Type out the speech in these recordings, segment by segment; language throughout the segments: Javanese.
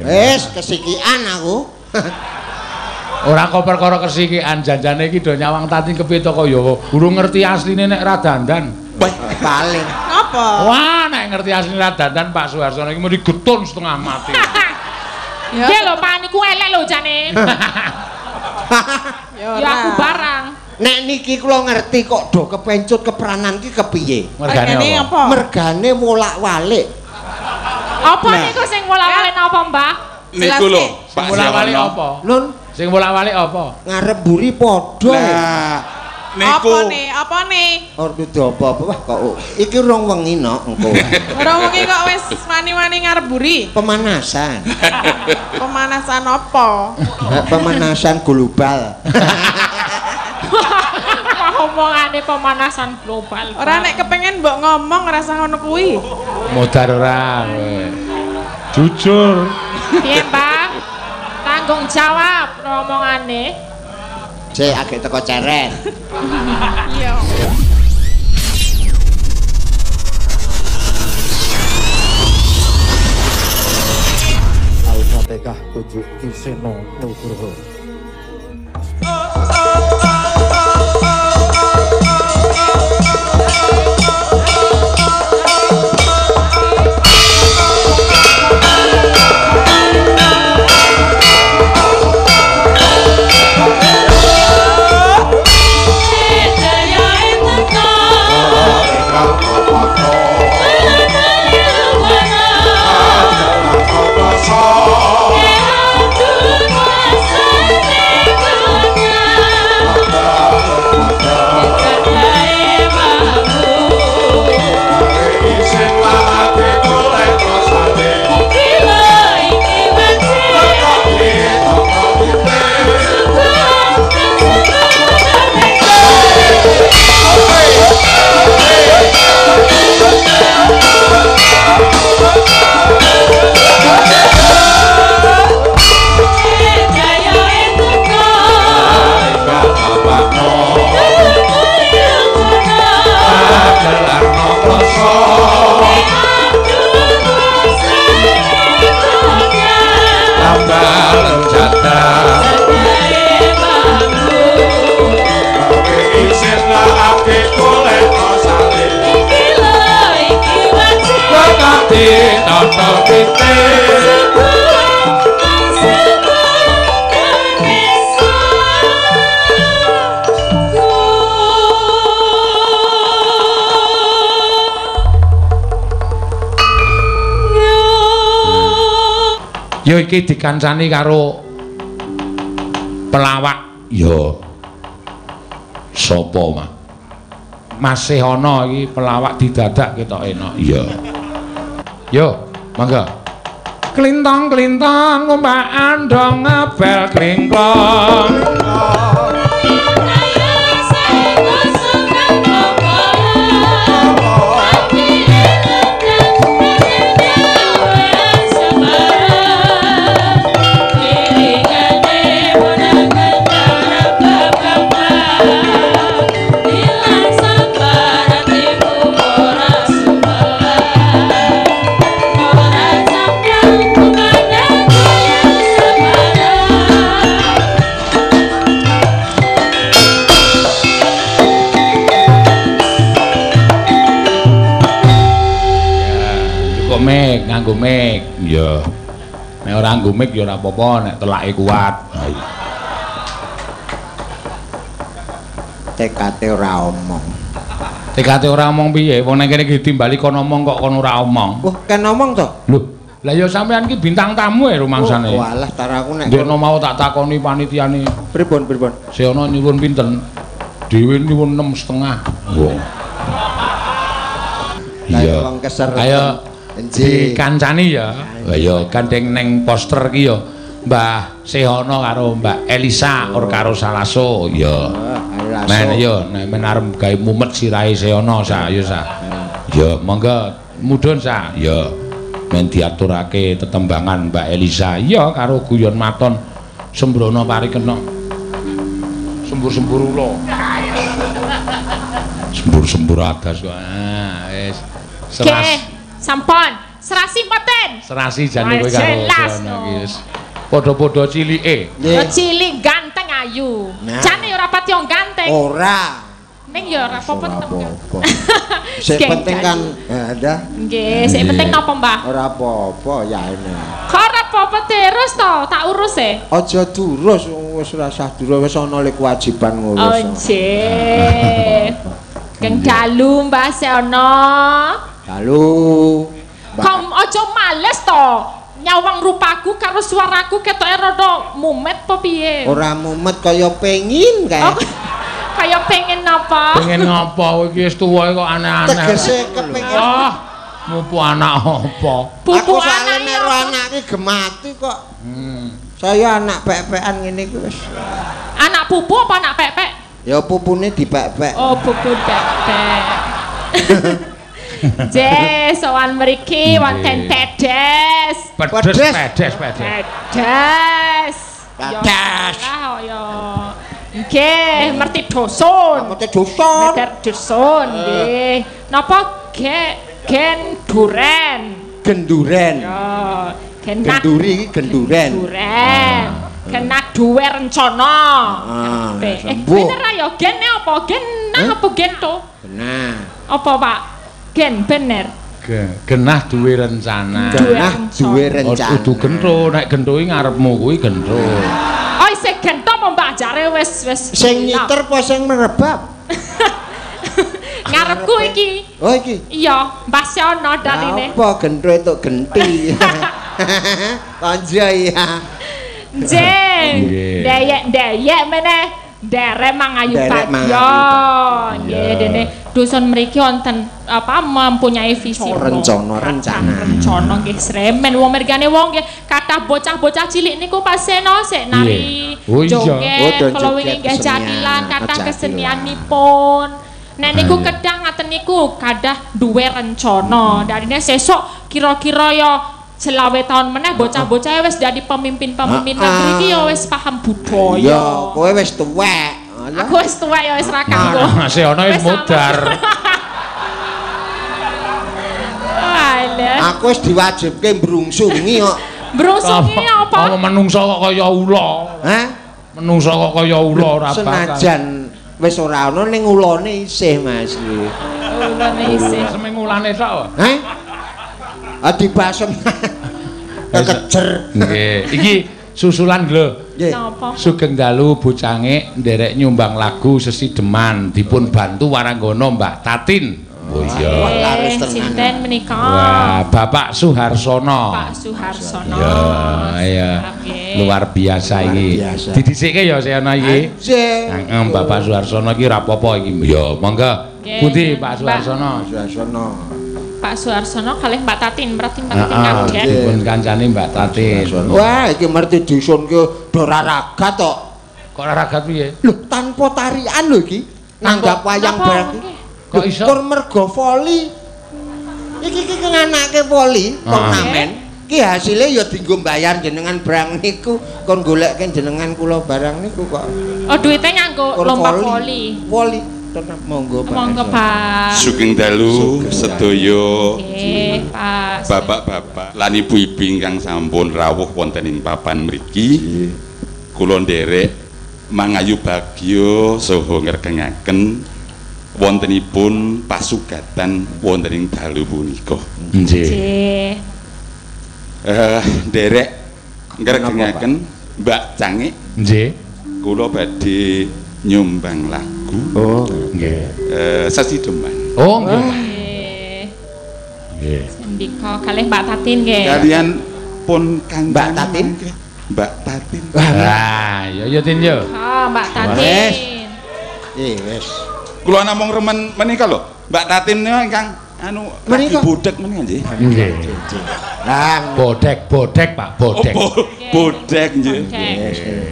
Wis kesikian aku. Ora kok perkara kesikian janjane iki do nyawang tati kepiye to kok ya urung ngerti asline nek ra dandan. Paling. Apa? Wah, nek ngerti asline ra dandan Pak Suharsono iki mau digetun setengah mati. Ya lho paniku elek lho jane. Ya aku barang. Nek niki kula ngerti kok do kepencut kepranan ki kepiye? Mergane apa? Mergane wolak-walik. Apa niku sing wolak-walik napa, Mbah? Niku lho, Pak wolak-walik Sewono. apa? Nun Sing wolak-walik apa? ngarep buri padha. Nah, niku Apa nih? Ora dudu apa-apa wah kok iki rong wengi nok engko. Ora wengi kok wis wani-wani ngarep buri. Pemanasan. Pemanasan apa? Pemanasan global. Omongane pemanasan global. Ora nek kepengen mbok ngomong rasa ngono kuwi. Modar ora. Jujur. Piye, Mbah? Tanggung jawab omongane. Cek agek teko ceret. Iya. Al-Fatihah tujuh Kiseno Nugroho. Ya iki dikancani karo pelawak ya sapa mah masih ana iki pelawak didadak ketok enak ya yo mangga klintong-klintong ngompak andong ngabel klingklong nganggo mic ya nek ora nganggo mic ya ora apa-apa nek telake kuat TKT ora omong. TKT ora omong piye wong nang kene iki ditimbali kon omong kok kon ora omong Wah kan omong to lho lah ya sampean ki bintang tamu rumangsane walah tar aku nek ndekno mau tak takoni panitiane pripun si ana nyuwun pinten dhewe nyuwun 6,5 wah iya ayo dikancani ya. Lah ya gandeng neng poster ki ya Mbah Sehono karo Mbak Elisa or karo Salaso ya. Men ya nek men arep gawe mumet sirahe Sehono sa ya sa. Ya monggo mudhun sa ya. Men diaturake tetembangan Mbak Elisa ya karo guyon maton Sembrono Parikena. Sembur-sembur ula. Sembur-sembur adas kok. Wis. Sampun Serasi mboten? Serasi jane kowe karo jelas Seono no. iki wis. Padha-padha cilike. Cilik ganteng ayu. Jane ora pati ganteng. Ora. Ning ya ora apa-apa. Sing penting kan ada. Nggih, sing penting napa, Mbah? Ora apa-apa ya ini. Kok ora apa-apa terus to, tak urus e. Aja durus wis ora usah durus wis ana le kewajiban ngurus. Oh, nggih. Kang dalu Mbah Seono. Dalu. Kom aja males to. Nyawang rupaku karo suaraku ketoke rada mumet apa piye? Ora mumet kaya pengin kae. Kaya pengen apa? Pengen ngapa iki wis tuwa kok aneh-aneh. Tegese kepengin. Ah, mupu anak apa? Aku soalnya nek anak iki gemati kok. Saya anak pek-pekan ngene iki wis. Anak pupu apa anak pek-pek? Ya pupune dipek-pek. Oh, pupu pek-pek. Jes, sowan mriki wonten pedes. Pedes. Pedes. Pedes. Ya. Nggih, merti dusun. Merti dusun. Merti dusun nggih. Napa gen duren? Genduren. Ya, Genduri genduren. Duren. Kenak duwe rencana. Bener ya gene apa? Gen apa gen to? Benar. Apa, Pak? Gen bener. Genah duwe rencana. Genah duwe rencana. Kudu gentho, nek gentho iki ngarepmu kuwi gentho. Oh, isih gentho apa Mbak jare wis sing nyiter apa sing merebab? Ngarepku iki. Oh iki. Iya, Mbah Seono darine. Apa gentho itu genti. Tanja ya. Jeng. Dayek meneh. Derek Mangayu Bagyo. Nggih, dene dusun mriki wonten apa mempunyai visi rencana. Rencana nggih sremen wong mergane wong nggih kathah bocah-bocah cilik niku pas seno sik nari joget kala wingi nggih jatilan kathah kesenianipun. Nek niku kedang ngaten niku kadah duwe rencana. Darine sesuk kira-kira ya selawe tahun meneh bocah-bocah wis dadi pemimpin-pemimpin mriki ya wis paham budaya. Iya, kowe wis tuwek. Aku wis tuwek ya wis ra kanggo. Seono wis mudar. Aku wis diwajibke mbrungsungi kok. Brungsungi apa? Apa menungso kok kaya ula? Hah? Menungso kok kaya ula ora bakal. Senajan wis ora ana ning ulane isih, Mas. Ulane isih. Seming ulane tok. Hah? Adibasem. Kekejer. Nggih, iki susulan lho. Napa? Sugeng dalu bocange nderek nyumbang lagu Sesideman dipun bantu waranggana Mbak Tatin. Oh iya. Sinten menika? Wah, Bapak Suharsono. Pak Suharsono. Ya. Luar biasa iki. Didhisikke ya Seono iki. Heeh, Bapak Suharsono iki ora apa-apa iki. Ya, monggo. Pundi Pak Suharsono? Pak Suharsono kalih Mbak Tatin, berarti Mbak Tatin kaget. Dipun kancane Mbak Tatin. Wah, iki merti dusun ki ora ragat tok. Kok ora ragat piye? Lho, tanpa tarian lho iki. Nanggap wayang barang. Kok iso? Kur mergo voli. Iki nganake voli turnamen. Ki hasile ya dienggo mbayar jenengan barang niku kon goleke jenengan kula barang niku kok. Oh, duwite nganggo lomba voli. Voli. Monggo Pak. Monggo Pak. Sugeng dalu sedaya Pak. Bapak-bapak lan ibu-ibu ingkang sampun rawuh wonten ing papan mriki. Kula nderek Mangayu Bagyo saha ngregengaken wontenipun pasugatan wonten ing dalu punika. Nggih. Nderek ngregengaken Mbak Cange. Nggih. Kula badhe nyumbang lagu. Oh, nggih. Sesideman. Oh, nggih. Nggih. Sendika kalih Mbak Tatin nggih. Kalian pun Kang Mbak Tatin. Mbak Tatin. Ah, ya Tin yo. Ah, Mbak Tatin. Wis. Kula namung remen menika lho. Mbak Tatin ingkang anu lagi bodhek menika nggih. Nggih. Lah, Bodhek Pak, bodhek. Bodhek nggih.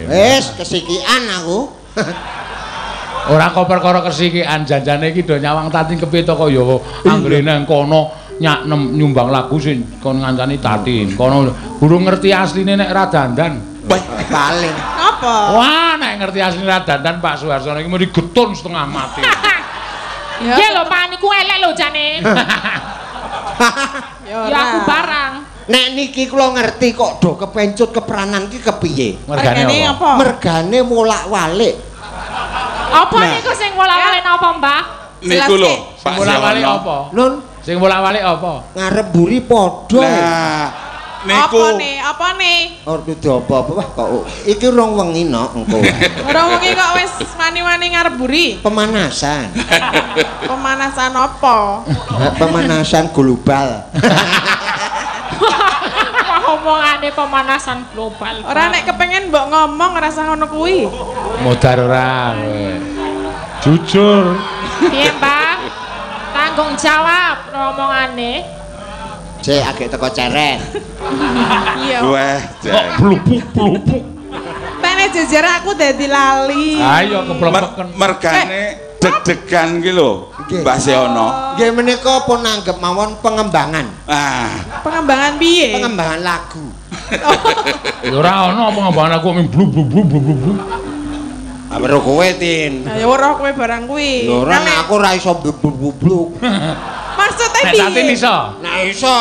Wis kesikian aku. Ora kok perkara kesikian janjane iki do nyawang Tatin kepiye to kaya anggere nang kono nyak nyumbang lagu sing kon ngancani Tatin. Kono durung ngerti asline nek ra dandan. Paling. Apa? Wah, nek ngerti asline ra dandan Pak Suharsono iki mesti getun setengah mati. Ya lho Pak niku elek lho jane. Ya aku barang. Nek niki kula ngerti kok do kepencut keperanan ki kepiye? Mergane apa? Mergane molak-walik. Apa niku sing molak-walik napa, Mbah? Niku lho, Pak molak-walik apa? Nun, sing molak-walik apa? ngarep buri padha. Nah, niku Apa nih? Ora dudu apa-apa wah kok iki rong wengi nok engko. Ora wengi kok wis mani-mani ngarep buri. Pemanasan. Pemanasan apa? Pemanasan global. Omongane pemanasan global. Ora nek kepengen mbok ngomong rasa ngono kuwi. Modar ora kowe. Jujur. Piye, Mbah? Tanggung jawab omongane. Cek agek teko ceret. Iya. wah, jan. Blubuk. Tene jejer aku dadi lali. Ayo keplempeken. Mergane deg-degan ki lho, Mbah Seono. Nggih menika pun nanggep mawon pengembangan. Ah, Pengembangan piye? Pengembangan lagu. Ya ora ono pengembangan aku ming blub. Awero kowe Tin. Ya ora kowe barang kuwi. Lho ora nek aku ora iso blub. Maksudnya Nek piye? satin iso. Nek iso.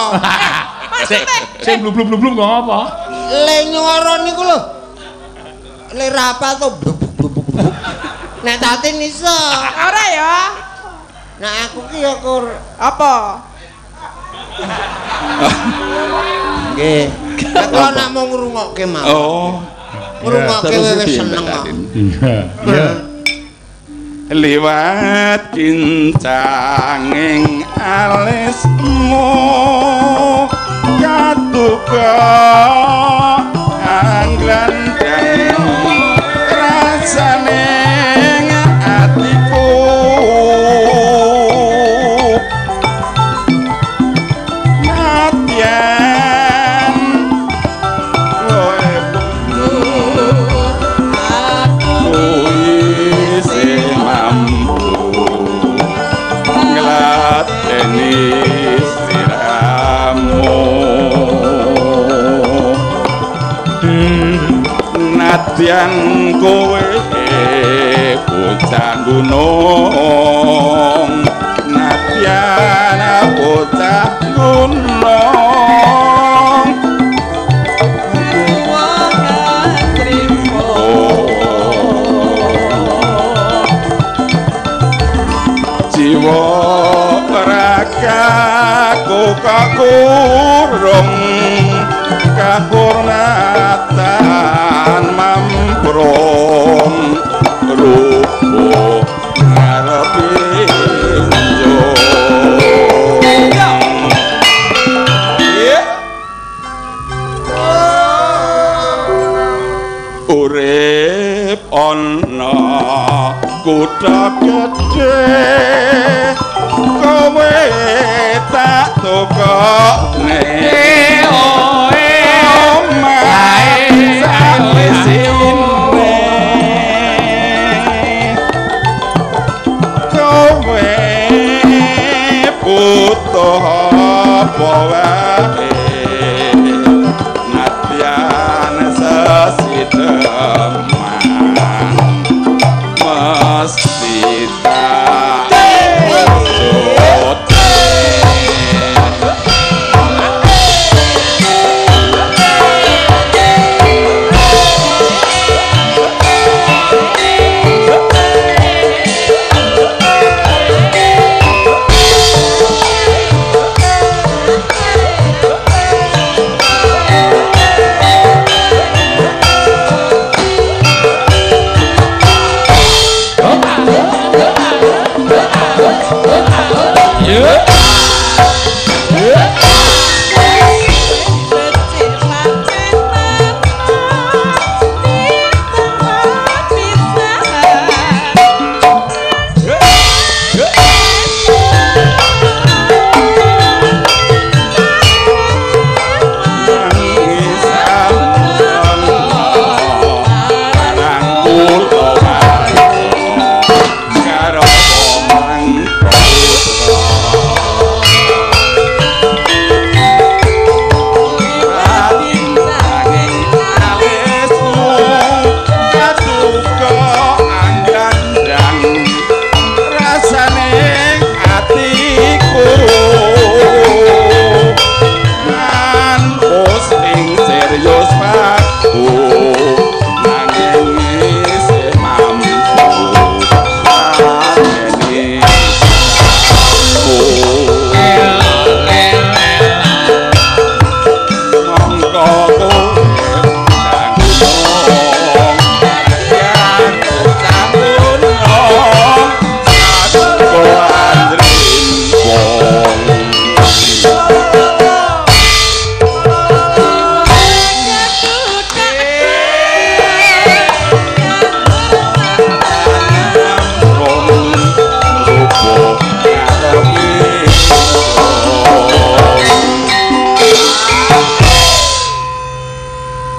Sing blub ngomong apa? Le nyuara niku lho. Le rapa to blub. Nek tatin iso. Ora ya. Nek aku ki ya kur Apa? nggih. Aku namung ngrungokke mawon. oh. Ngrungokke wis seneng kok. Iya. Liwat kincanging alismu katuka angglandang rasane atiku nadyan kowe nadyan kowe bocah gunung nadyan bocah gunung jiwa ragaku kakurung kahormatan mamprong rupo ngarepe yo urip ana kutha gedhe kowe tak tokone apa wae nadyan sesideman mesti tak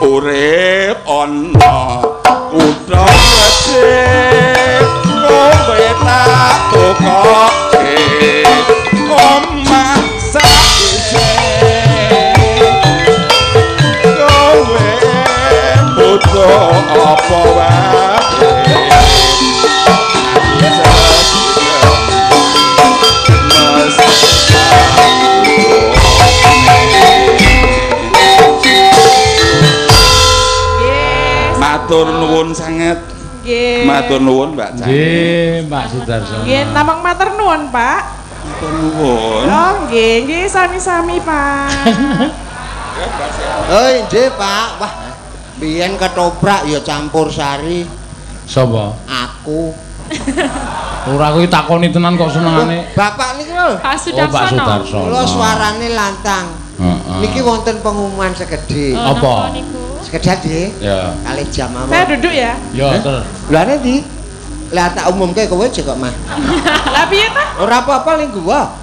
urip ana kutha Gresik kowe tak tukoke omah sakise kowe butuh apa wae matur nuwun sanget. Nggih. Matur nuwun Mbak Cah. Nggih, Mbak Sudarso. Nggih, namung matur nuwun, Pak. Matur nuwun. Oh, nggih, sami-sami, Pak. Hei, nggih, Pak. Wah, biyen ketoprak ya campur sari. Sapa? Aku. Ora kuwi takoni tenan kok senengane. Bapak niki lho. Oh, Pak Pak Sudarsono. Sudarsono. Kula suarane lantang. Heeh. Niki wonten pengumuman sekedhik. Apa? Sekedhik nggih. Ya. Kalih jam mawon. Saya duduk ya. Ya, terus. Lah ndi? Lah tak umumke kowe aja kok, Mas. Lah piye ta? Ora apa-apa ning gua.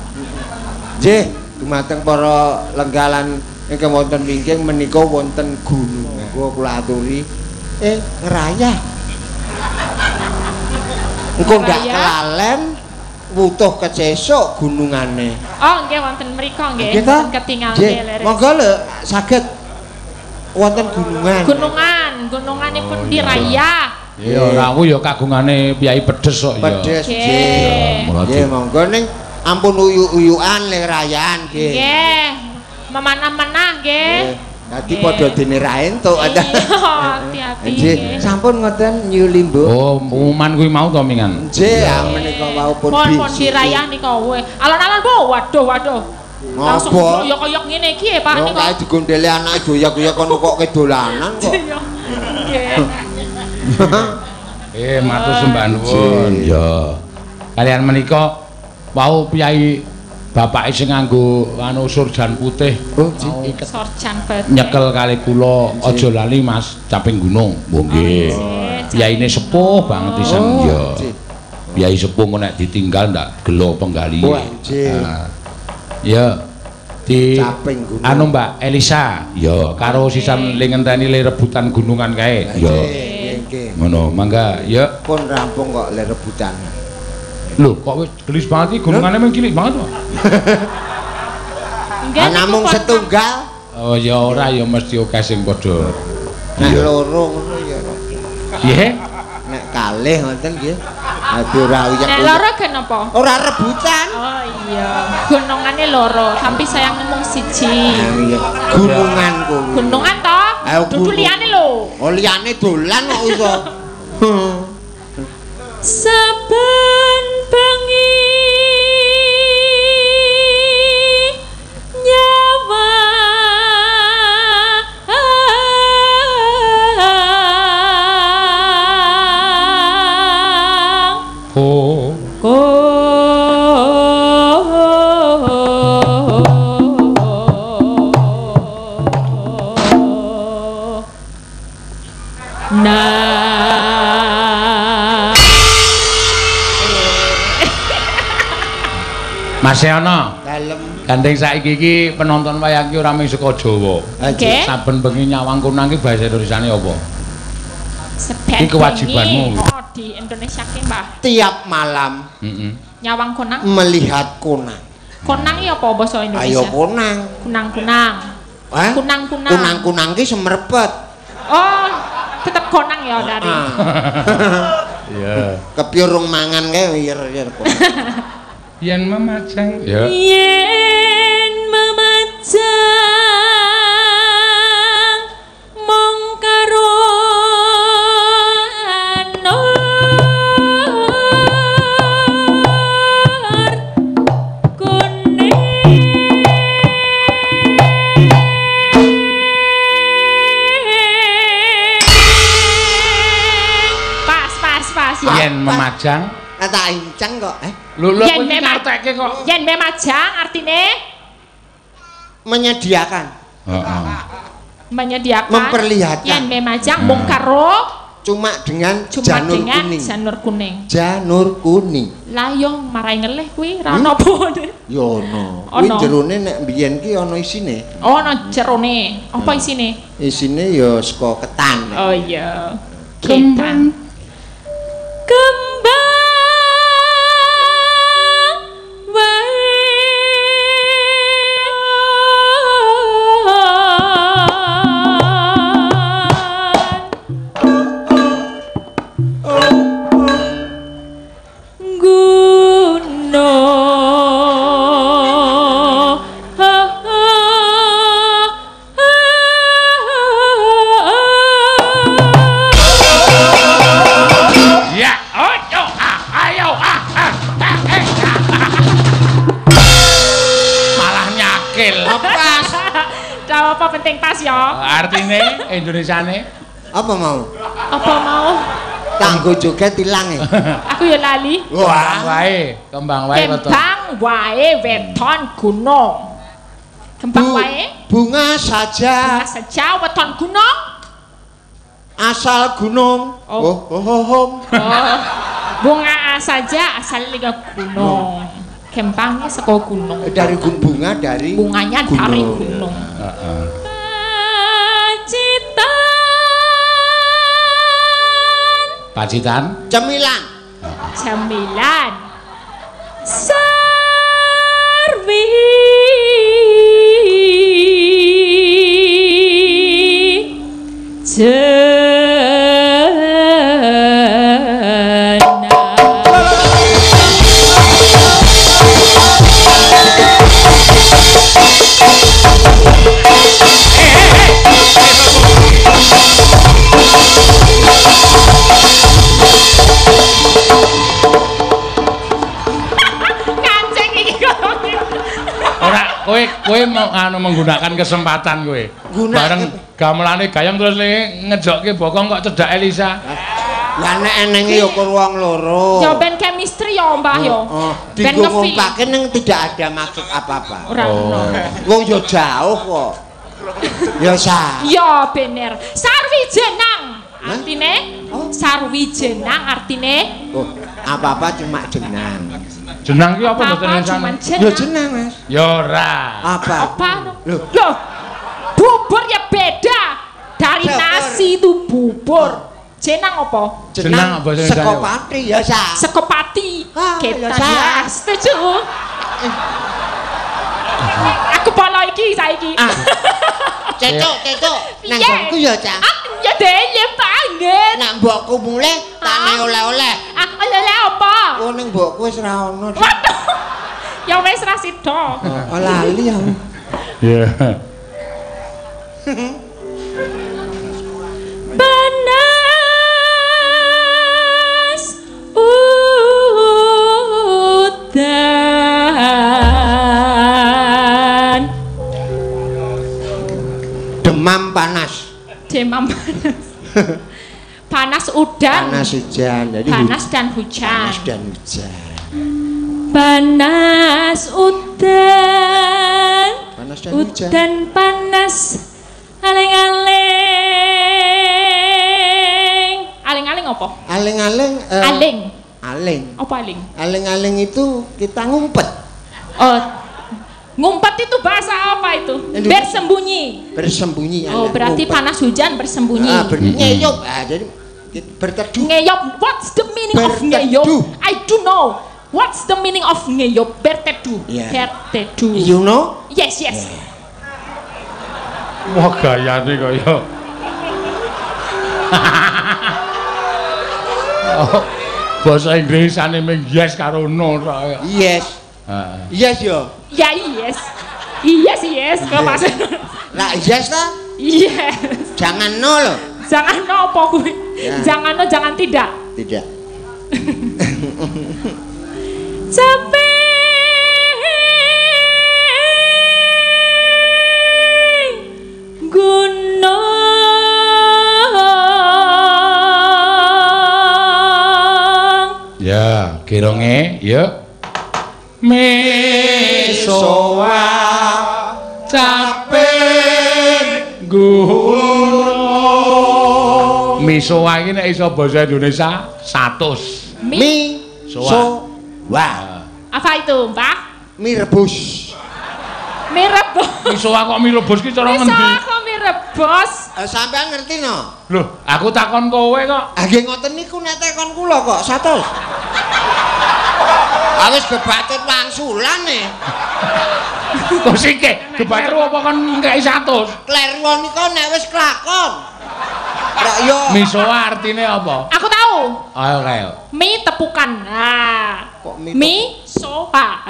Nggih, dumateng para lenggalan ingkang wonten wingking menika wonten gunung. Kula aturi ngerayah. Engko ndak kelalen wutuh kecesuk gunungane. Oh, nggih wonten mriku nggih. Kita Wonten ketingal nggih. nggih. Monggo lho saged wonten gunungan. Gununganipun di Raya. Ya ora aku ya kagungane Piyai Pedes kok ya. Pedes Nggih. nggih. Monggo ning ampun uyuk-uyukan le rayaan nggih. Nggih. Memanah-manah nggih. Dadi padha dene ra entuk. Iya, hati-hati Nggih, nggih. sampun ngoten nyuli mbok. Oh, pengumuman kuwi mau to mingan. Nggih, menika wau pun Pun dirayah nika we. Alon-alon Bu, waduh. Langsung Apa? koyok-koyok ngene iki Pak Wong nika. kae digondeli anake doyak-doyak kon kok kedolanan kok. Nggih. Matur sembah nuwun. Ya. Kalian menika wau Piyai bapake sing nganggo anu surjan putih. Oh, Sorjan bet. Nyekel kali kula aja lali Mas caping gunung. Nggih. Piyaine sepuh banget pisan ya. Piyai sepuh kok nek ditinggal ndak gelo penggali. Ya. Di caping gunung. anu Mbak Elisa, ya karo sisan le ngenteni le rebutan gunungan kae. Ya. Nggih. Ngono, mangga ya. Pun rampung kok le rebutan. Lho, kok wis gelis banget iki gunungane mung cilik banget kok. Nggih. Namung setunggal. Oh ya ora ya mesti akeh sing padha. Nek loro ngono ya. Nggih. Nek kalih ngoten nggih. Dadi ora uyek. Nek loro gen apa? Ora rebutan. Oh iya, gunungane loro, tapi sayang mung siji. Iya, gunungan kuwi. Gunungan to? Ayo, Dudu gunung. liyane lho. Oh liyane dolan kok iso. Saben bengi nyawa Mas Seono. Dalem. Gandeng saiki iki penonton wayang iki ora mung saka Jawa. Nggih. Saben bengi nyawang kunang iki bahasa Indonesiane apa? Sebengi. Iki kewajibanmu. Oh, di Indonesia ki, Mbah. Tiap malam Nyawang kunang. melihat kunang. Kunang iki apa basa Indonesia? Ayo kunang. Kunang-kunang. Hah? Kunang-kunang. Kunang-kunang ki semerepet. Oh, tetep konang ya dari. Iya. Kepiurung mangan kae yer-yer. Yen memajang. Ya. Yen memajang mong karo anor kuning pas ya. Yen memajang. Nah, tak incang kok. Lho Yen kuwi ngarteke kok. Yen memajang artine Menyediakan. Heeh. menyediakan Memperlihatkan. yen memajang mung karo Cuma dengan janur kuning. Janur kuning. Lah yo marai ngelih kuwi ra ono apa. Yo ono. Kuwi jerone nek mbiyen ki ono isine. Oh, ono jerone. Apa isine? Isine yo saka ketan. Oh iya. Ketan. Kembang penting pas ya. Artine Indonesiane apa mau? Apa mau? Kanggo joget ilang e. Aku ya lali. Kembang wae weton. Kembang wae weton gunung. Kembang wae bunga saja. Bunga saja weton gunung. Asal gunung. Bunga saja asal liga gunung. Kembangnya saka gunung. Dari bunga dari bunganya gunung. Dari gunung. Pacitan. Cemilan. Cemilan. Sarwi. Kowe menggunakan kesempatan kowe. Bareng gamelane gayam terus ngejokke bokong kok cedak Elisa. Lah nek enenge ya kur wong loro. Ya ben chemistry ya Mbah ya. Ben ngompake ning tidak ada maksud apa-apa. Ora ono. Wong yo jauh kok. Ya sa. Ya bener. Sarwijenang. Artine? Sarwijenang artine? Oh, apa-apa cuma jenang. Jenang ki apa mboten Elisa? Ya jenang, Mas. Ya ora. Apa? Loh, bubur ya beda. Dari nasi itu bubur. Jenang apa? Jenang apa sing sekopati ya, Sa. Sekopati. Kita ya setuju. Aku pala iki saiki. Cecok. Nang nggonku ya, Cak. Ya dhewe banget. Nek mbokku mulih tane oleh-oleh. Aku oleh-oleh apa? Oh ning mbokku wis ra ono. Ya wis ra sida. Oh lali aku. Ya. Panas udan. Demam panas. Panas udan. Panas hujan. Jadi panas dan hujan. Panas udan. Panas dan hujan. Udan panas. Aling-aling. Aling-aling apa? Aling-aling. Aling. Apa aling? Aling-aling itu kita ngumpet. Oh. Ngumpet itu bahasa apa itu? Bersembunyi. Bersembunyi. Oh, berarti ngumpet. Panas hujan bersembunyi. Ngeyop. Jadi berteduh. Ngeyop. What's the meaning of ngeyop? I do know. What's the meaning of ngeyop? Berteduh. Berteduh. You know? Yes. Wah gayane kaya. Oh, bahasa Inggrisane mung yes karo no tok. Yes. Yes yo. Ya yes. Yes, kok maksud. Lah yes ta? Yes. Jangan no loh. Jangan no apa kuwi? Jangan no, jangan tidak. Tidak. Sampai gunung. Ya, kironge, yuk. Mesowa capek gunung Misoa iki nek iso basa Indonesia 100. Wah. Apa itu, Mbak? Mie rebus. Mie rebus. Misoa kok mie rebus ki cara ngendi? Misoa kok mie rebus? Sampeyan ngerti no? Lho, aku takon kowe kok. Nggih ngoten niku nek tekon kula kok 100. Awis gebatut wangsulan e. Kok sike, gebater apa kon ngkei 100? Kleru nika nek wis kelakon. Lah yo. Misoa artine apa? Aku tahu. Ayo kae. Mie tepukan. Nah. Kok mie soha.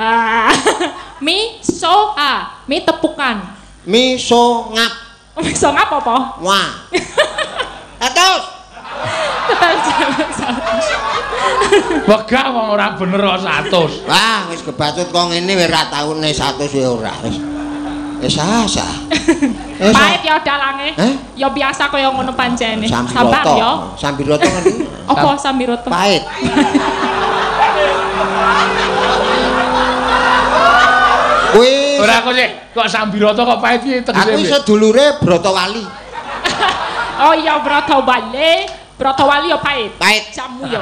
Mie soha. Mie tepukan. Miso ngap. Miso ngap apa? Wah. Atus. Wegah wong ora bener kok 100. Wah, wis kebatut kok ngene wis ra taune 100 wis ora. Wis asa. Pahit ya dalange. Ya biasa kaya ngono pancene. Sabar ya. Sambiroto ngerti? Apa sambiroto? Pahit. Kuwi ora kok sik, kok sambiroto kok pahit iki tegese. Aku iso dulure Bratawali. Oh iya Bratawali. Bratawali ya pahit. Pahit. Jamu ya.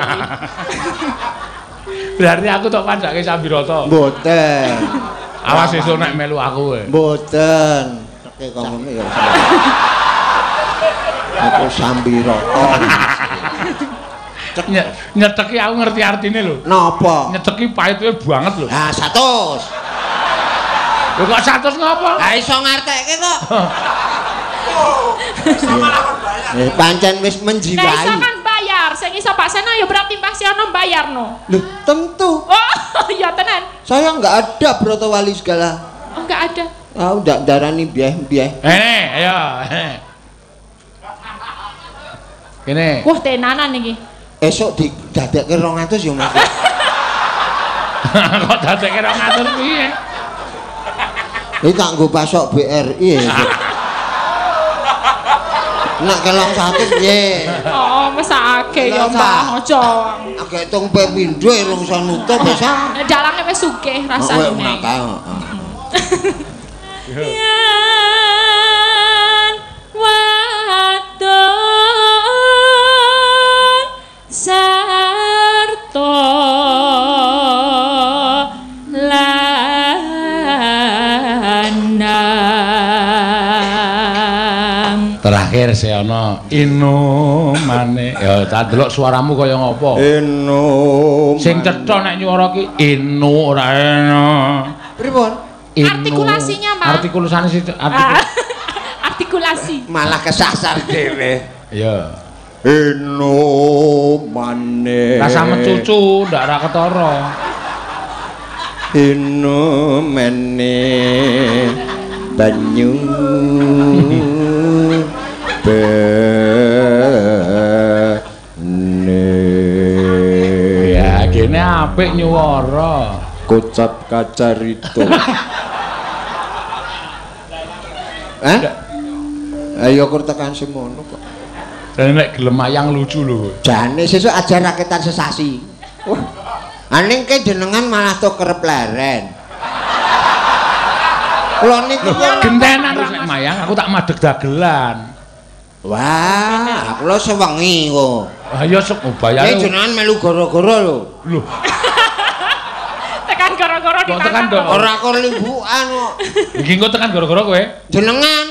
Berarti aku tok pandake sambiroto. Mboten. Awas esuk nek melu aku kowe. Mboten. Teke kok ngono ya. Aku sambiroto. Nyeteki aku ngerti artine lho. Napa? Nyeteki pahitnya banget lho. Ah 100. Lho kok 100 ngopo? Ha iso ngartekke kok. Pancen wis menjiwai. Nek iso kan bayar, sing iso Pak Sena ya berarti Mbah Siono bayarno. Loh, tentu. Oh, iya tenan. Saya enggak ada Bratawali segala. Oh, enggak ada. Ah, ndak darani bieh-bieh. Ayo. Kene. Wah, tenanan iki. Esuk didadekke 200 ya, Mas. Kok dadekke 200 piye? Iki kanggo pasok BRI. Nek kelong 100 piye? Oh, mesake ya, Mbah. Aja. Agek tung pepindho rong iso nutup bisa. Dalange wis sugih rasane. Yen wadon sarta lanang. Terakhir Seana inumane. Ya tak delok suaramu kaya ngopo? Inum. Sing cetha nek nyuara ki inu ora enak. Pripun? Artikulasinya, Mas. Artikulasi Artikulasi. Malah kesasar dhewe. Iya. Inumane. Rasa mecucu ndak ora ketara. Inumane banyu ya gene apik nyuwara kocap kacarito. Ayo kur tekan semono kok. Dan nek gelem ayang lucu lho. Jane sesuk ajar raketan sesasi. Wah. Aning ke jenengan malah tok kerep leren. Kula niku gentenan nek mayang aku tak madeg dagelan. Wah, aku lho sewengi kok. Ah ya sok bayar. Nek jenengan melu gara-gara lho. Lho. Tekan gara-gara tekan ora kok limbukan kok. Iki engko tekan gara-gara kowe. Jenengan.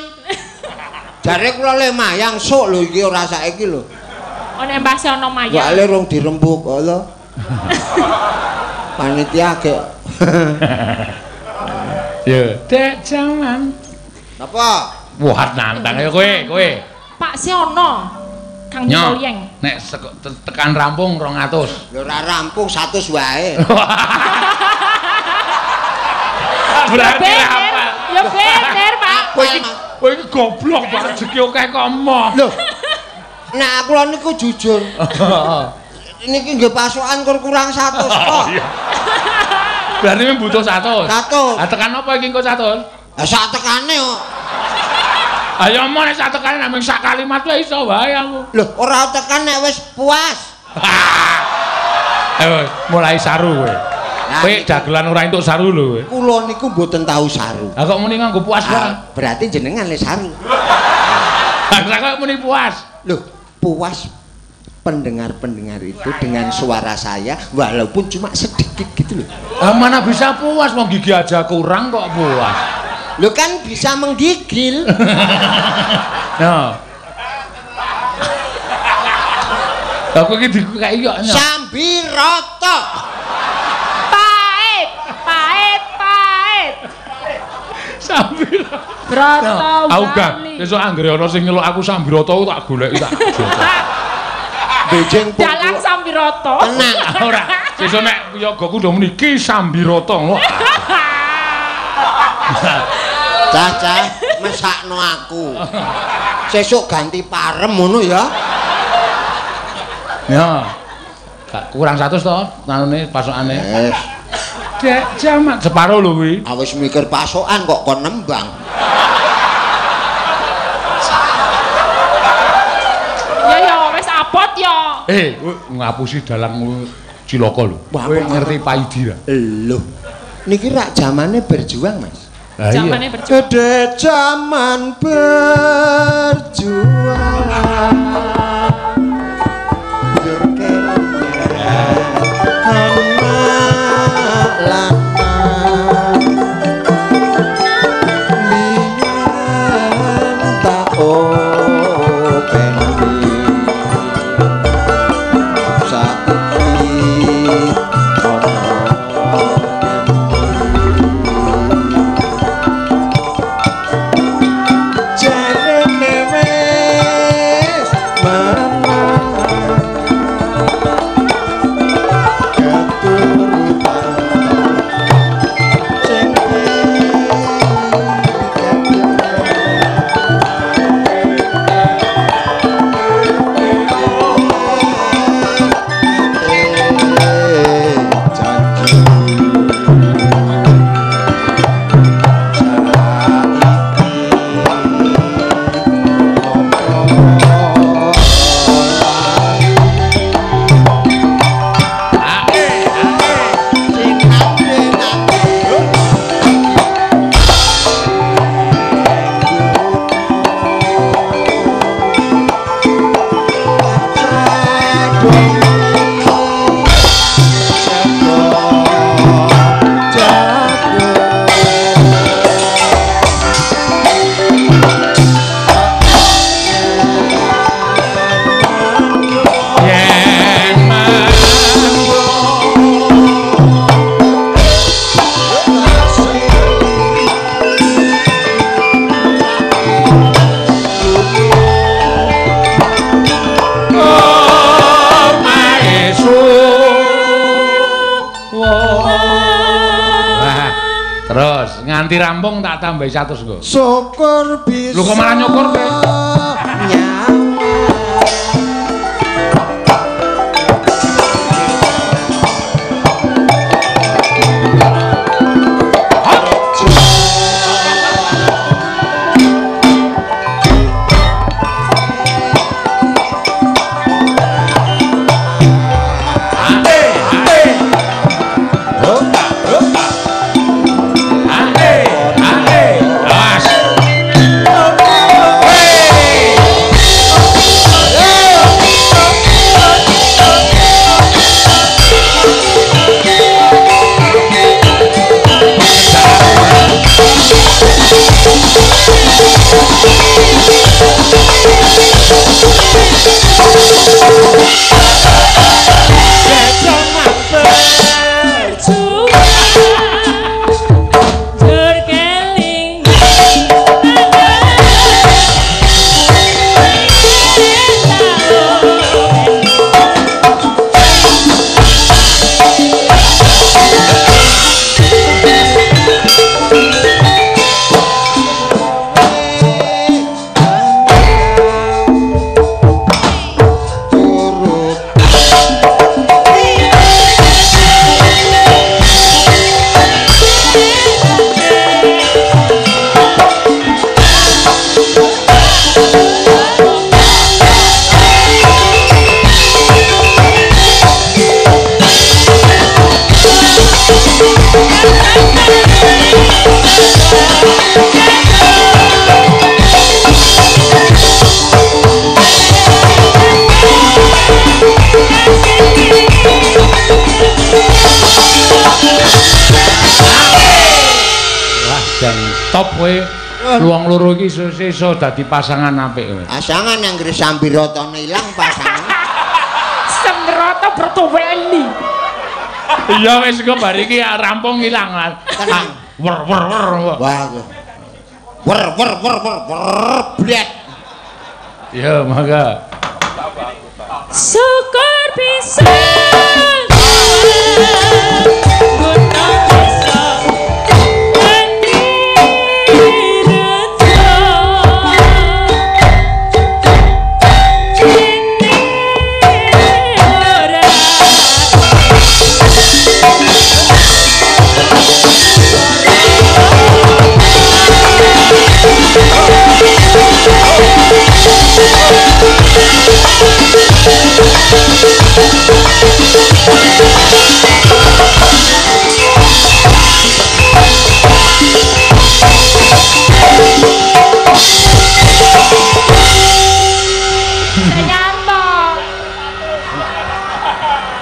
Jare kula le mayang sok lho iki ora saiki lho. Oh nek Mbah Siono mayang. Wale rong dirembuk kok lho. Panitia gek. Ya, dek jaman. Napa? Wah, nantang ya kowe. Pak Siono. Kang Nyolyeng. Nek tekan rampung 200. Lho ora rampung 100 wae. Berarti apa? Ya bener, Pak. Kowe iki goblok Pak, rezeki akeh kok emoh. Lho. Nek kula niku jujur. Niki nggih pasokan kurang 100 kok. Berarti butuh 100. 100. Ah tekan apa iki engko 100? Lah sak tekane kok. Ayo omong nek sak tekane namung sak kalimat wae iso wae aku. Lho, ora tekan nek wis puas. Ayo mulai saru kowe. Kowe dagelan ora entuk saru lho kowe. Kula niku mboten tahu saru. Lah kok muni nganggo puas wae. Berarti jenengan le saru. Lah kok muni puas? Lho, puas pendengar-pendengar itu dengan suara saya walaupun cuma sedikit gitu loh. Mana bisa puas, mau gigi aja kurang kok puas. Lo kan bisa menggigil. Nah. Aku iki kayak iya. Sambiroto. Pahit. Sambiroto. Broto. Aku gak sesuk anggere ana sing nyeluk aku Sambiroto tak goleki tak. Bejeng Dalang Sambiroto. Tenang. Ora. Sesuk nek yogaku ndak muni Ki Sambiroto. Caca mesakno aku. Sesuk ganti parem ngono ya. Ya. Gak kurang 100 to nanune pasokane. Wes. Dek jamak separo lho kuwi. Awis mikir pasokan kok kon nembang. Ya wis abot ya. Ngapusi dalang cilaka lho. Kowe ngerti paidi ra? Lho. Niki rak zamane berjuang, Mas. Zamane berjuang. Gede zaman berjuang. Nganti rampung tak tambahi 100 nggo. Syukur bisa. Lho kok malah nyukur kowe? kowe luang loro iki iso dadi pasangan apik kowe. Pasangan yang ngre Sambiratane ilang pasangan. Sambiroto Brotoweni. Iya wis kok bar iki rampung ilang. Tenang. Wer. Wah. Wer blet. Ya mangga. Syukur bisa.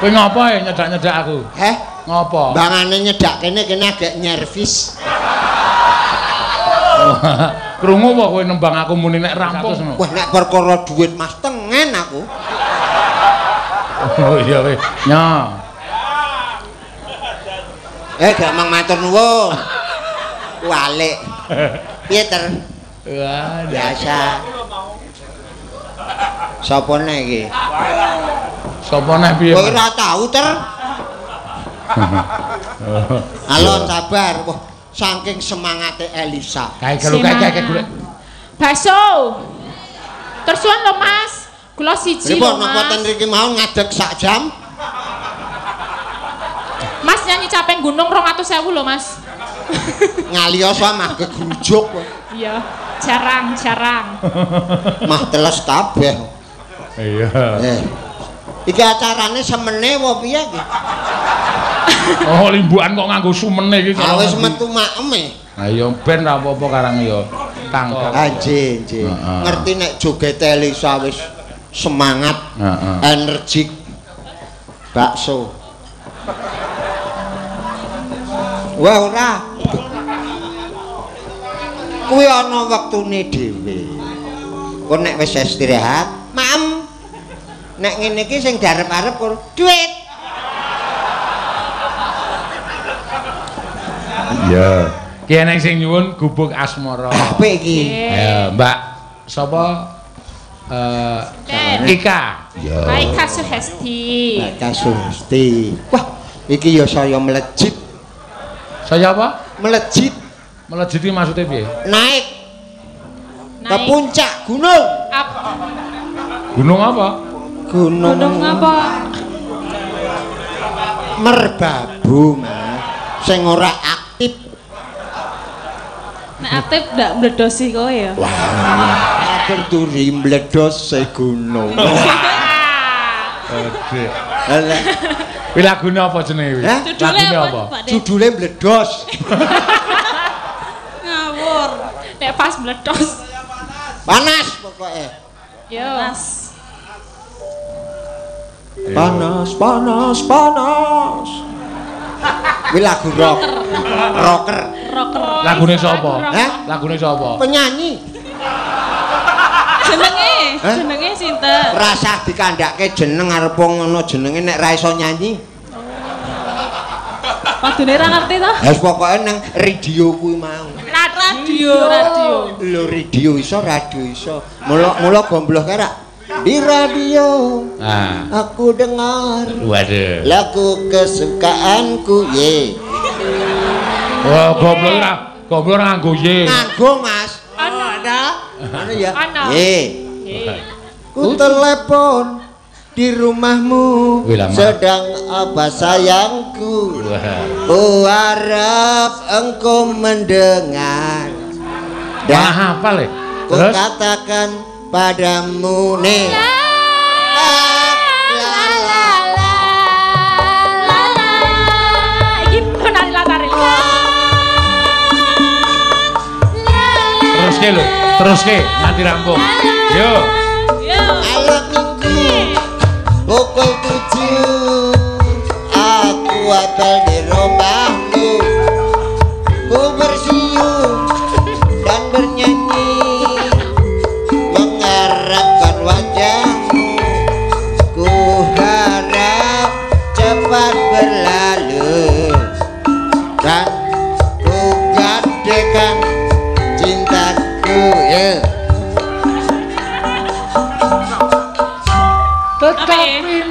Kowe ngopo ya nyedak-nyedak aku? Heh? Ngopo? Bangane nyedak kene agak nyervis. Krungu apa kowe nembang aku muni nek rampung? Wah nek perkara duit Mas tengen aku. Oh iya weh. Nya. Gampang matur nuwun. Walik. Piye ter? Wah, biasa. Sapa nek iki? Sapa nek piye? Kowe ora tau ter. Halo sabar. Wah, saking semangate Elisa. Kae golek. Bakso. Tersuan lho Mas. Kula siji lho Mas. Napa mriki mau ngadeg sak jam? Mas nyanyi caping gunung 200.000 lho Mas. Ngaliyoso mah gegrujuk. Iya, jarang. Mah teles kabeh. Iya. Iki acarane semene apa piye iki? Oh, limbukan kok nganggo sumene iki. Wis metu maem. Ha iya ben ra apa-apa karang ya. Tangkep. Nggih. Ngerti nek joget Elisa wis semangat, energik. Bakso. Wah ora. Kuwi ana wektune dhewe. Kok nek wis istirahat, maem. Nek ngene iki sing diarep-arep karo duit. Iya. Ki enek sing nyuwun gubuk asmara. Apik iki. Ya, Mbak sapa? Ika. Ya. Ika Suhesti. Ika Suhesti. Wah, iki ya saya melejit. Saya apa? Melejit. Melejit iki maksudnya piye? Naik. Ke puncak gunung. Gunung apa? Gunung apa? Merbabu, Mas. Sing ora aktif. Nek aktif ndak mledosi kowe ya. Wah, terduri meledos se gunung. Oke. Kuwi lagune apa jenenge kuwi? Lagune apa? Judule meledos. Ngawur. Nek pas meledos. Panas pokoknya. Yo. Panas. Kuwi lagu rocker. Lagune sapa? Lagune sapa? Penyanyi. Jenenge sinten? Rasah dikandhake jeneng arep ngono jenenge nek ra iso nyanyi. Padune ra ngerti to? Wis pokoke nang radio kuwi mau. Radio. Lho radio iso. Mula gombloh kae ra. Di radio. Aku dengar. Waduh. Lagu kesukaanku ye. Wah, goblok nganggo ye. Nganggo, Mas. Ada. Anu ya. Ye. Ku telepon di rumahmu. Sedang apa sayangku? Ku harap engkau mendengar. Dan hafal ya? Ku katakan padamu nih. Terus ke nanti rampung. Yo. Malam minggu pukul 7 aku apel di rumahmu. Ku bersiul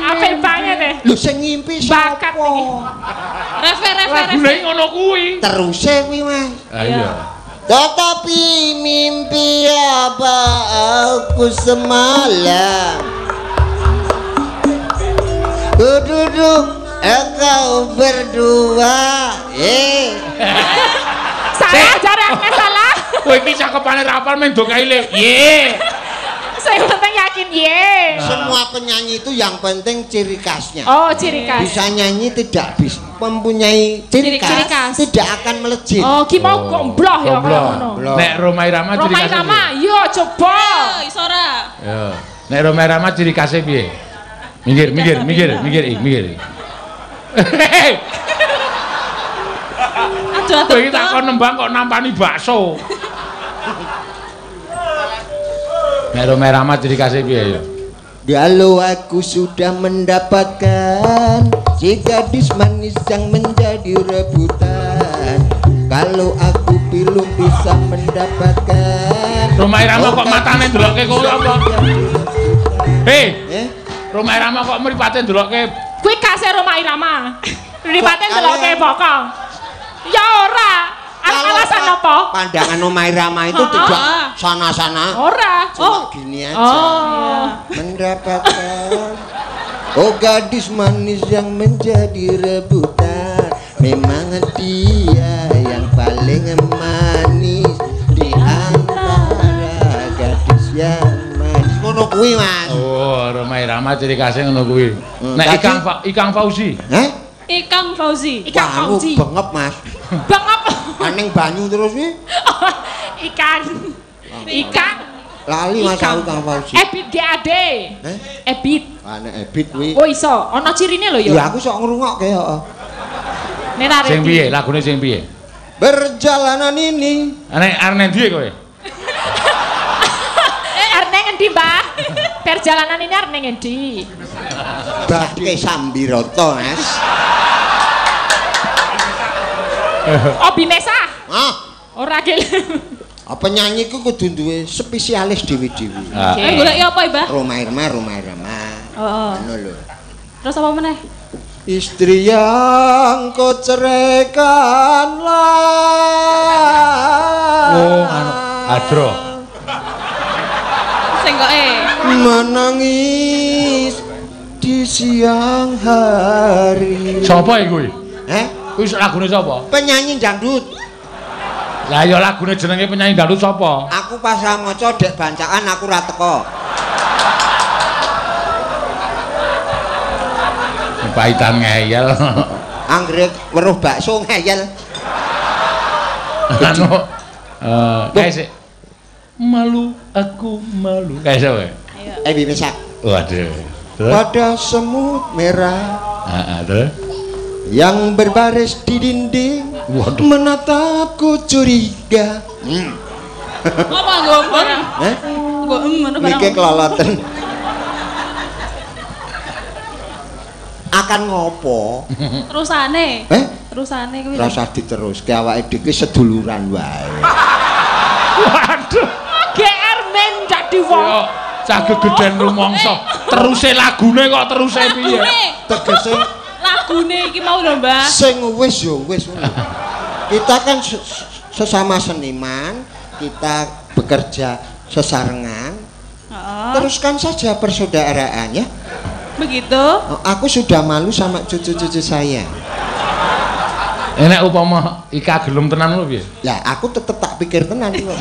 Apik banget deh. Lho sing ngimpi Bakat sapa? iki. Lagune ngono kuwi. Teruse kuwi, Mas. Ah iya. Tetapi mimpi apa aku semalam ku duduk engkau berdua Salah jare akeh salah. Kowe iki cakepane ra apal mung do kaile. Ye. Saya penting yakin ye. Semua penyanyi itu yang penting ciri khasnya. Oh, ciri khas. Bisa nyanyi tidak bisa mempunyai ciri khas, tidak akan melejit. Oh, ki mau gombloh ya kaya ngono. Nek Roma Irama ciri Roma khasnya. Irama, yo coba. Iso ora? Yo. Nek Roma Irama ciri khasnya piye? Minggir. Aduh Kowe iki takon nembang kok nampani bakso. Nek Roma Irama ciri khasnya piye yo? Kalau aku sudah mendapatkan si gadis manis yang menjadi rebutan, kalau aku belum bisa mendapatkan. Roma Irama kok matane ndelokke kowe apa? Hei, Roma Irama kok mripate ndelokke. Kuwi kase Roma Irama. Mripate ndelokke bokong. Ya ora. Alasan apa? Pandangan Roma Irama itu tidak sana-sana. Ora. Cuma gini aja. Oh. Mendapatkan. Oh gadis manis yang menjadi rebutan, memang dia yang paling manis di antara gadis yang manis. Ngono kuwi, Mas. Oh, Roma Irama ciri khasnya ngono kuwi. Nek Ikang Fauzi. Ikang Fauzi. Ikang Fauzi. Bengep, Mas. Bengep. Aning banyu terus nih. Ikan. Lali Mas aku Kang Fauzi. Ebit GAD. Ebit. Nek Ebit kuwi. Oh iso, ana cirine lho ya. Ya aku sok ngrungokke heeh. Nek ra Sing piye? Lagune sing piye? Perjalanan ini. Nek arep ndi kowe? Arep ngendi, Mbah? Perjalanan ini arep ngendi? Badhe Sambiroto, Mas. Obi Mesah. Ora gelem. Penyanyi ku kudu duwe spesialis dewi-dewi. Golek ya apa, Mbah? Roma Irama. Oh. Ngono lho. Terus apa meneh? Istri yang kau ceraikanlah. Oh, Adro. Sing kok menangis di siang hari. Sapa iki kuwi? Kuwi lagune sapa? Penyanyi dangdut. Lah ya lagune jenenge penyanyi dangdut sapa? Aku pas maca dek bancaan aku ra teko. Paitan ngeyel. Anggrek weruh bakso ngeyel. Anu kae sik. Malu aku malu. Kae sapa? Ebi Mesak. Waduh. Pada semut merah. Terus yang berbaris di dinding. Waduh. Menatapku curiga. Apa ngomong? Nggo ngono barang. Niki keloloten. Akan ngopo? Terusane. Terusane kuwi. Rasa diteruske awake dhewe seduluran wae. Waduh. GR men jadi wong. Cah gegeden rumangsa. Teruse lagune kok teruse piye? Tegese lagune iki mau lho, Mbah. Sing wis ya wis. Kita kan sesama seniman, kita bekerja sesarengan. Teruskan saja persaudaraan ya. Begitu. Aku sudah malu sama cucu-cucu saya. Enak upama Ika gelem tenan lho piye? Ya, aku tetep tak pikir tenan kok.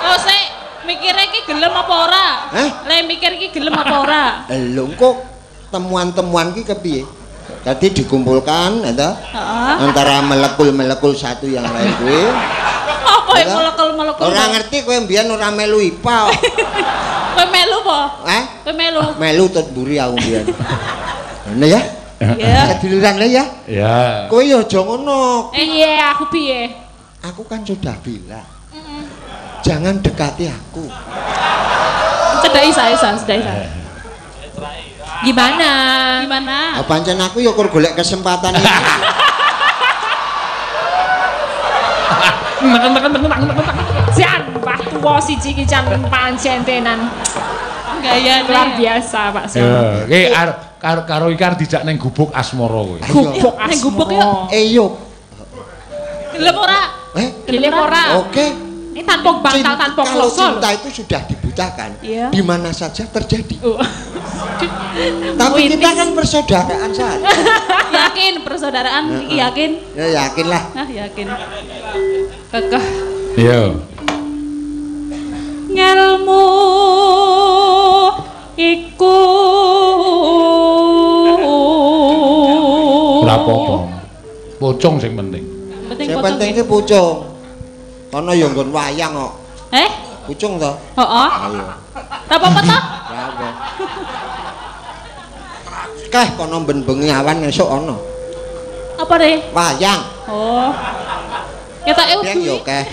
Oh, sik mikire iki gelem apa ora? Le mikir iki gelem apa ora? Lho kok temuan-temuan iki kepiye? Tadi dikumpulkan antara molekul-molekul satu yang lain kuwi. Apa ya molekul-molekul? Ora ngerti kowe mbiyen ora melu IPA. Kowe melu apa? Kowe melu. Melu tot mburi aku mbiyen. Ngene ya? Iya. Seduluran le ya? Iya. Kowe ya aja ngono. Iya, aku piye? Aku kan sudah bilang. Jangan dekati aku. Cedai saya. Gimana? Pancen aku ya kur golek kesempatan iki. Jan, Pak tuwa siji iki jan pancen tenan. Gayane luar biasa Pak Seno. Ki karo iki arep dijak ning gubuk asmara kowe. Gubuk asmara. Ning gubuk yuk. Yuk. Gelem ora? Gelem ora? Oke. Ini tanpa bantal, tanpa kalau kloso. cinta itu sudah dibutakan, Iya. di mana saja terjadi. Tapi kita kan persaudaraan saja. Yakin persaudaraan, yakin? Ya yakin lah. Nah, yakin. Kekeh. Iya. Ngelmu iku Ora apa-apa. Pocong sing penting. Sing penting ki pucung. Ana ya nggon wayang kok. Pucung to? Heeh. Ayo. Ora apa-apa to? Ora apa. Keh kono ben bengi awan esuk ana. Apa re? Wayang. Oh. Ketoke Yang yo keh.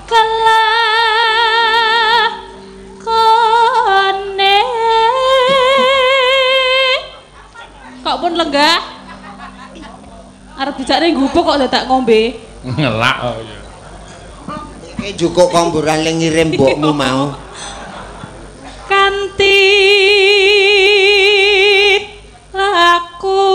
Kalah kone kok pun lenggah arep dijak ning gubuk kok dadak ngombe Ngelak oh ya. Iki jukuk komburan ling ngirim mbokmu mau. Kanthi laku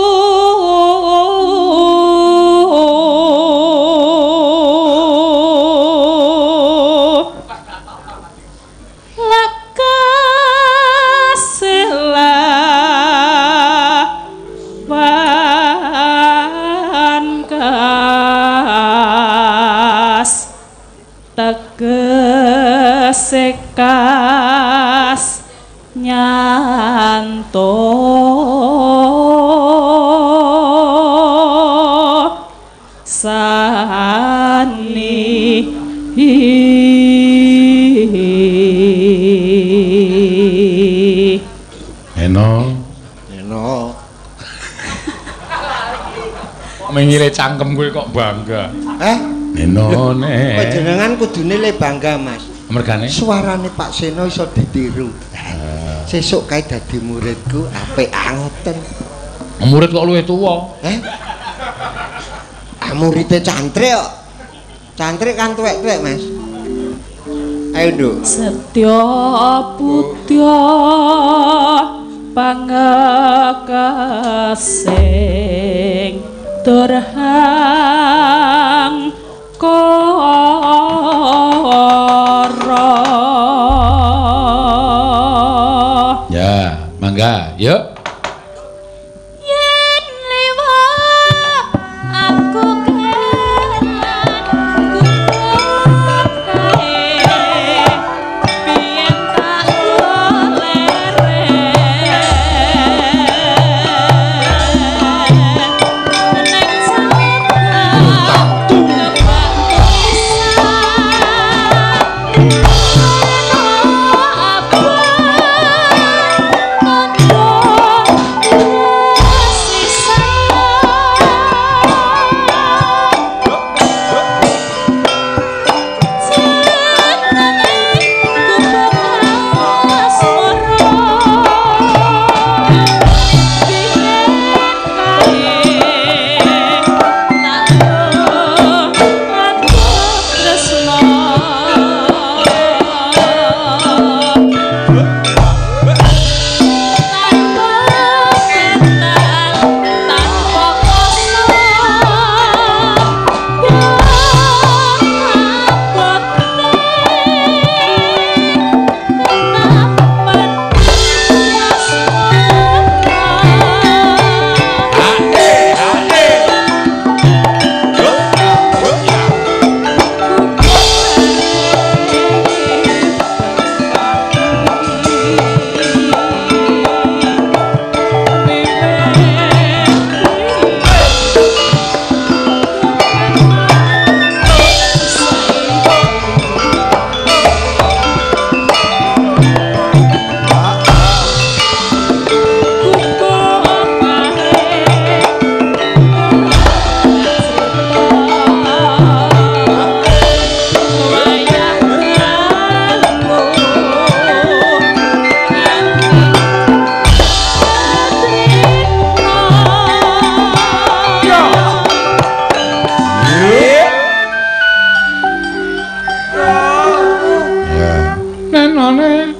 sekas nyanto sani Eno mengire cangkem kowe kok bangga. Eno ne. Panjenengan kudune le bangga, Mas. Mergane suarane Pak Seno iso ditiru. Sesuk kae dadi muridku apik ngoten. Murid kok luwih tuwa. Murite cantrik kok. Cantrik kan tuwek-tuwek, Mas. Ayo, Nduk. Setya putya pangekasing durhang ya, mangga, yuk. Yen liwat aku kelan gubuk kae biyen tak golere nek Nenone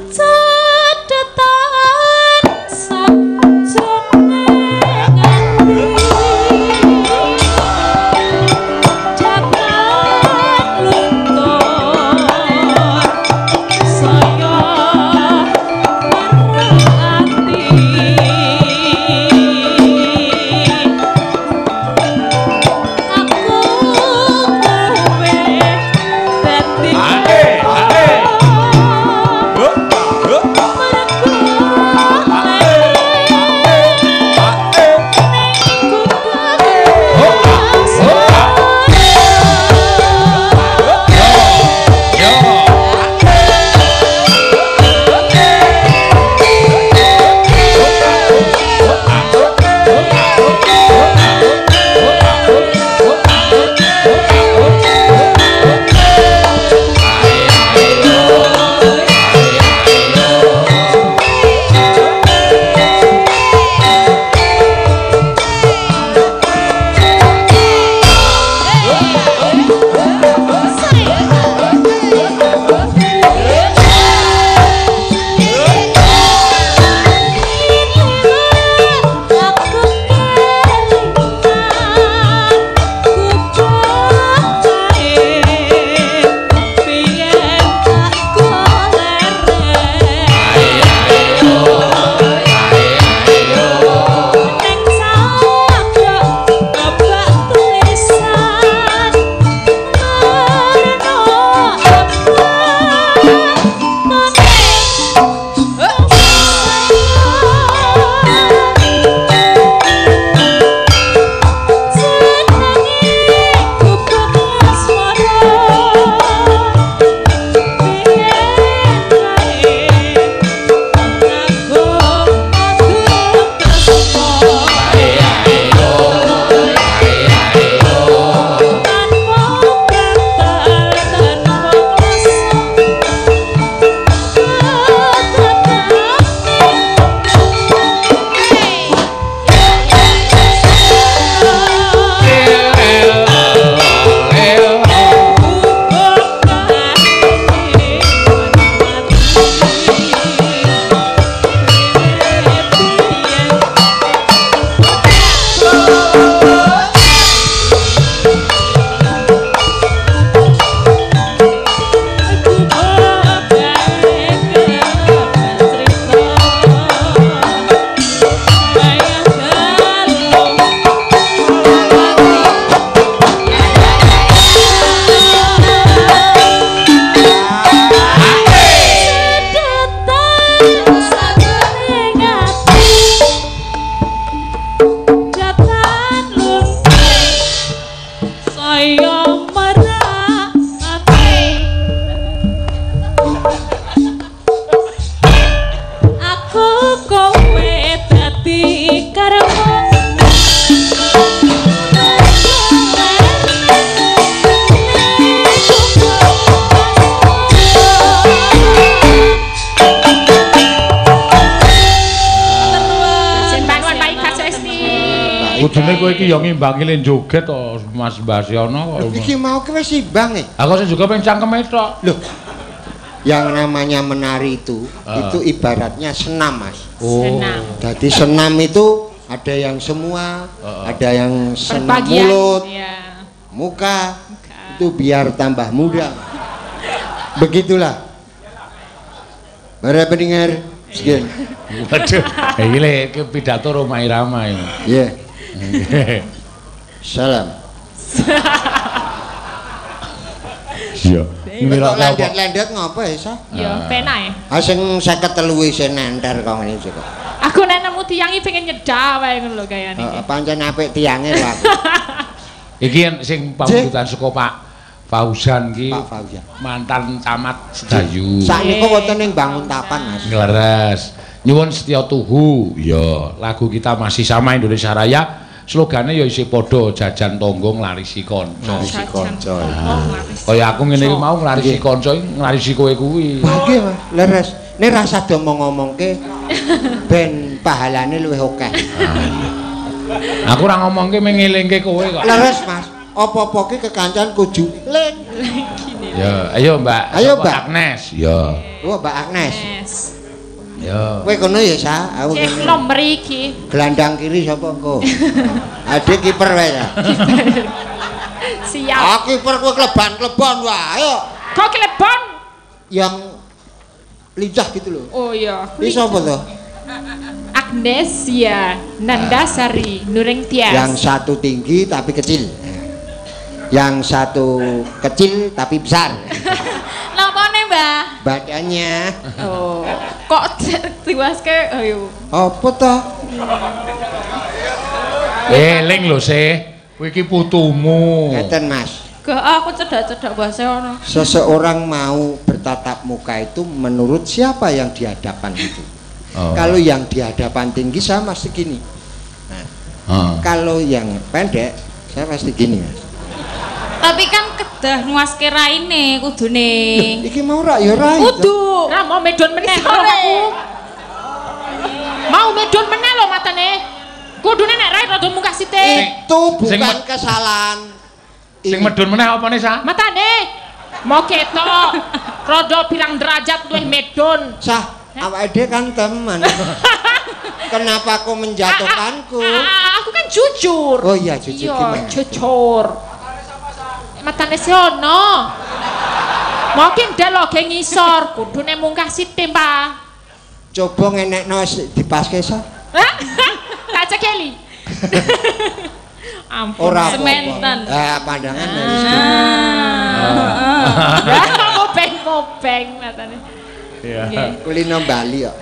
Dene kowe iki ya ngimbangi le joget to Mas Basyono kok. Iki mau kowe simbang e. Aku sing juga pengen cangkeme tok. Loh. Yang namanya menari itu ibaratnya senam, Mas. Senam. Jadi senam itu ada yang semua, ada yang senam mulut, muka, itu biar tambah muda. Begitulah. Para pendengar sekian. Waduh, iki le pidato Roma Irama ini. Iya. Salam. Iya. Kok lendet-lendet ngapa ya, Sa? Ya, penak ya. Sing 53 isih nenter kok ngene iki kok. Aku nek nemu tiangi pengen nyedak wae ngono lho kayane iki. Pancen apik tiange lho aku. Iki sing pamungkutan saka Pak Fauzan iki. Pak Fauzan. Mantan camat Sedayu. Sakniku wonten ning Bangun Tapan, Mas. Ngleres. Nyuwun Setya Tuhu. Ya, lagu kita masih sama Indonesia Raya. Slogane ya isih padha jajan tangga nglarisi kanca. Nglarisi kanca. Kaya aku ngene iki mau nglarisi kanca nglarisi kowe kuwi. Nggih, Mas. Leres. Nek rasa do ngomongke ben pahalane luwih akeh. Aku ora ngomongke mengelingke kowe kok. Leres, Mas. Apa-apa ki kekancan kudu ling. Ya, ayo Mbak. Ayo, Mbak Agnes. Ya. Oh, Mbak Agnes. Ya. Kowe kono ya, Sa? Aku cek nomor iki. Gelandang kiri sapa engko? Adik kiper wae ya. Siap. Ah, kiper kowe kleban-klebon wae. Ayo. Kok klebon? Yang lincah gitu loh. Oh iya. Ini sapa to? Agnesia Nandasari Nuring Tias. Yang satu tinggi tapi kecil. Yang satu kecil tapi besar. Napane, Mbah? Badannya. Oh, kok diwaske ayo. Apa to? Eling lho Se, kowe iki putumu. Ngeten, Mas. Gak aku cedak-cedak bahasa ono. Seseorang mau bertatap muka itu menurut siapa yang di hadapan itu. Kalau yang di hadapan tinggi saya masih gini. Nah, kalau yang pendek saya pasti gini, Mas. Tapi kan kedah nguaske raine kudune. Iki mau rak ya rai. Kudu. Ra mau medon meneh aku. Mau medon meneh lho matane. Kudune nek rai rada munggah sithik. Itu bukan kesalahan. Sing medun meneh apane, Sa? Matane. Mau ketok. Rada pirang derajat luwih medon. Sah, awake dhewe kan teman. Kenapa kau menjatuhkanku? Aku kan jujur. Oh iya, jujur gimana? Jujur. Matane si ono. Mungkin delo ge ngisor, kudune munggah sithik, Pak. Coba ngenekno dipaske sa. Tak cekeli. Ampun, ora sementen. Pandangan dari Ngobeng matane. Iya. Kulino Bali kok.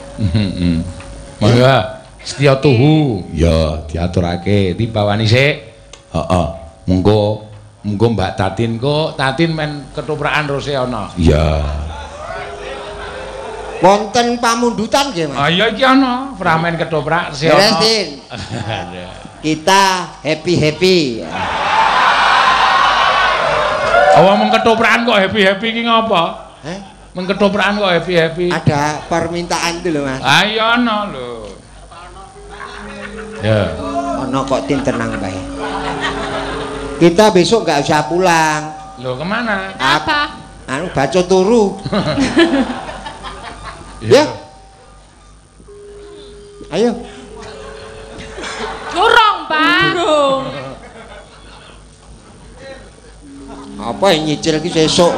Mangga Setya Tuhu ya diaturake dibawani sik. Heeh. Monggo Mbak Tatin kok Tatin men ketoprakan rose ana. Iya. Wonten pamundutan nggih, Mas. Ah iya iki ana, pramen ketoprak se ana. Kita happy. Awak mung ketoprakan kok happy iki ngapa? Heh? Mung ketoprakan kok happy. Ada permintaan itu lho, Mas. Ah iya ana lho. Ya. Ono kok Tin tenang bae. Kita besok nggak usah pulang. Loh kemana? Apa? Anu baca turu. Ya. Ayo. Durung, Pak. Durung. Apa yang nyicil ki sesuk?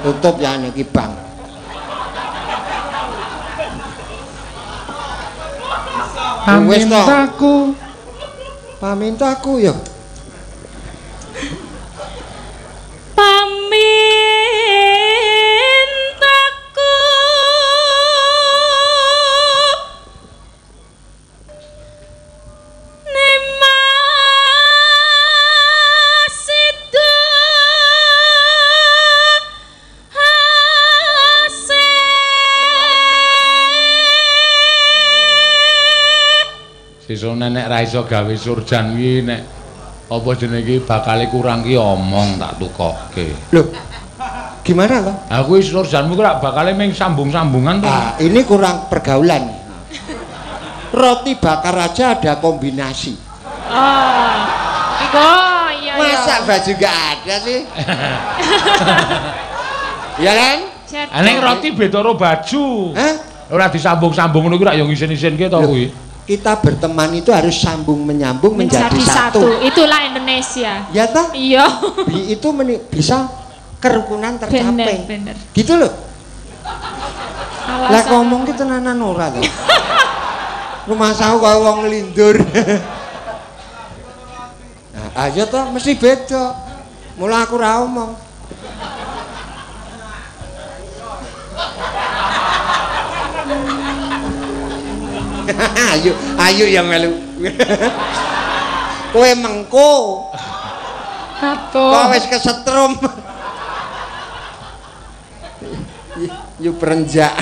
Tutup ya niki Bang. Pamintaku ya. Sesuk nek ra iso gawe surjan iki nek apa jenenge iki bakale kurang ki omong tak tukokke. Loh. Gimana loh? Aku wis surjanmu ki rak bakale ming sambung-sambungan to. Ah, ini kurang pergaulan. Roti bakar aja ada kombinasi. Oh, iya. Masa baju gak ada sih? Ya kan? Ning roti beda karo baju. Hah? Ora disambung-sambung ngono kuwi rak yo ngisin-isin ki to kuwi. Kita berteman itu harus sambung menyambung menjadi satu. Itulah Indonesia. Ya toh? Iya. Itu bisa kerukunan tercapai. Bener. Gitu loh. Lah ngomong ki tenanan ora to. Rumah saku kaya wong nglindur. Nah, ayo toh mesti beda. Mula aku ra omong. ayo yang melu. Kowe mengko. Kowe wis kesetrum. Yu perenjak.